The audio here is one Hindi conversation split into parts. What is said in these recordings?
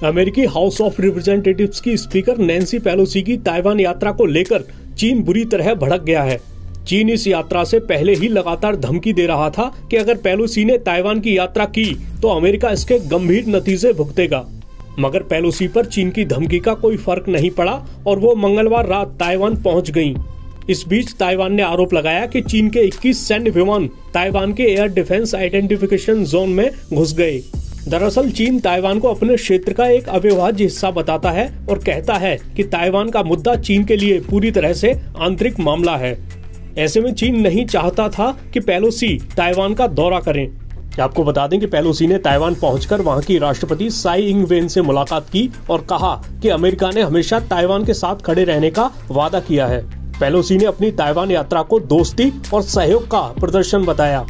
अमेरिकी हाउस ऑफ रिप्रेजेंटेटिव्स की स्पीकर नैन्सी पेलोसी की ताइवान यात्रा को लेकर चीन बुरी तरह भड़क गया है। चीन इस यात्रा से पहले ही लगातार धमकी दे रहा था कि अगर पेलोसी ने ताइवान की यात्रा की तो अमेरिका इसके गंभीर नतीजे भुगतेगा। मगर पेलोसी पर चीन की धमकी का कोई फर्क नहीं पड़ा और वो मंगलवार रात ताइवान पहुंच गईं। इस बीच ताइवान ने आरोप लगाया कि चीन के 21 सैन्य विमान ताइवान के एयर डिफेंस आइडेंटिफिकेशन जोन में घुस गए। दरअसल चीन ताइवान को अपने क्षेत्र का एक अविभाज्य हिस्सा बताता है और कहता है कि ताइवान का मुद्दा चीन के लिए पूरी तरह से आंतरिक मामला है। ऐसे में चीन नहीं चाहता था कि पेलोसी ताइवान का दौरा करें। आपको बता दें कि पेलोसी ने ताइवान पहुंचकर वहां की राष्ट्रपति साई इंग वेन से मुलाकात की और कहा कि अमेरिका ने हमेशा ताइवान के साथ खड़े रहने का वादा किया है। पेलोसी ने अपनी ताइवान यात्रा को दोस्ती और सहयोग का प्रदर्शन बताया।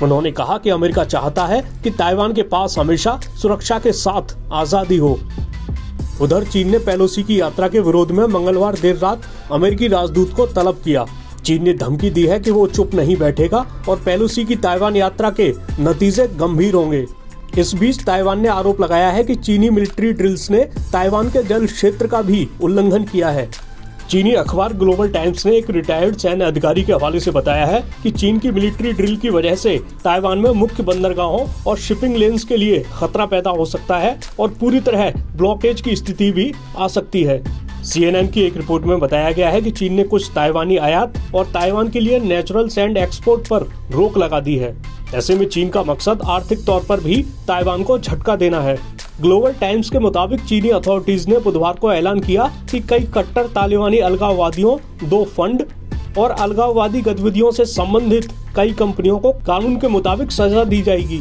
उन्होंने कहा कि अमेरिका चाहता है कि ताइवान के पास हमेशा सुरक्षा के साथ आजादी हो। उधर चीन ने पेलोसी की यात्रा के विरोध में मंगलवार देर रात अमेरिकी राजदूत को तलब किया। चीन ने धमकी दी है कि वो चुप नहीं बैठेगा और पेलोसी की ताइवान यात्रा के नतीजे गंभीर होंगे। इस बीच ताइवान ने आरोप लगाया है कि चीनी मिलिट्री ड्रिल्स ने ताइवान के जल क्षेत्र का भी उल्लंघन किया है। चीनी अखबार ग्लोबल टाइम्स ने एक रिटायर्ड सैन्य अधिकारी के हवाले से बताया है कि चीन की मिलिट्री ड्रिल की वजह से ताइवान में मुख्य बंदरगाहों और शिपिंग लेन्स के लिए खतरा पैदा हो सकता है और पूरी तरह ब्लॉकेज की स्थिति भी आ सकती है। CNN की एक रिपोर्ट में बताया गया है कि चीन ने कुछ ताइवानी आयात और ताइवान के लिए नेचुरल सैंड एक्सपोर्ट पर रोक लगा दी है। ऐसे में चीन का मकसद आर्थिक तौर पर भी ताइवान को झटका देना है। ग्लोबल टाइम्स के मुताबिक चीनी अथॉरिटीज ने बुधवार को ऐलान किया कि कई कट्टर तालिबानी अलगाववादियों, 2 फंड और अलगाववादी गतिविधियों से संबंधित कई कंपनियों को कानून के मुताबिक सजा दी जाएगी।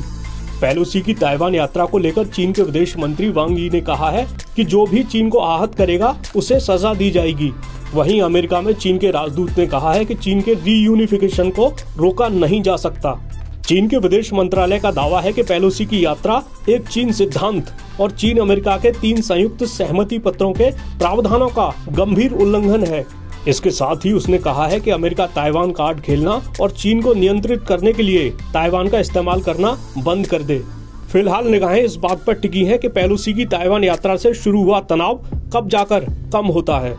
पेलोसी की ताइवान यात्रा को लेकर चीन के विदेश मंत्री वांग यी ने कहा है कि जो भी चीन को आहत करेगा उसे सजा दी जाएगी। वहीं अमेरिका में चीन के राजदूत ने कहा है कि चीन के रीयूनिफिकेशन को रोका नहीं जा सकता। चीन के विदेश मंत्रालय का दावा है कि पेलोसी की यात्रा एक चीन सिद्धांत और चीन अमेरिका के 3 संयुक्त सहमति पत्रों के प्रावधानों का गंभीर उल्लंघन है। इसके साथ ही उसने कहा है कि अमेरिका ताइवान कार्ड खेलना और चीन को नियंत्रित करने के लिए ताइवान का इस्तेमाल करना बंद कर दे। फिलहाल निगाहें इस बात पर टिकी हैं कि पेलोसी की ताइवान यात्रा से शुरू हुआ तनाव कब जाकर कम होता है।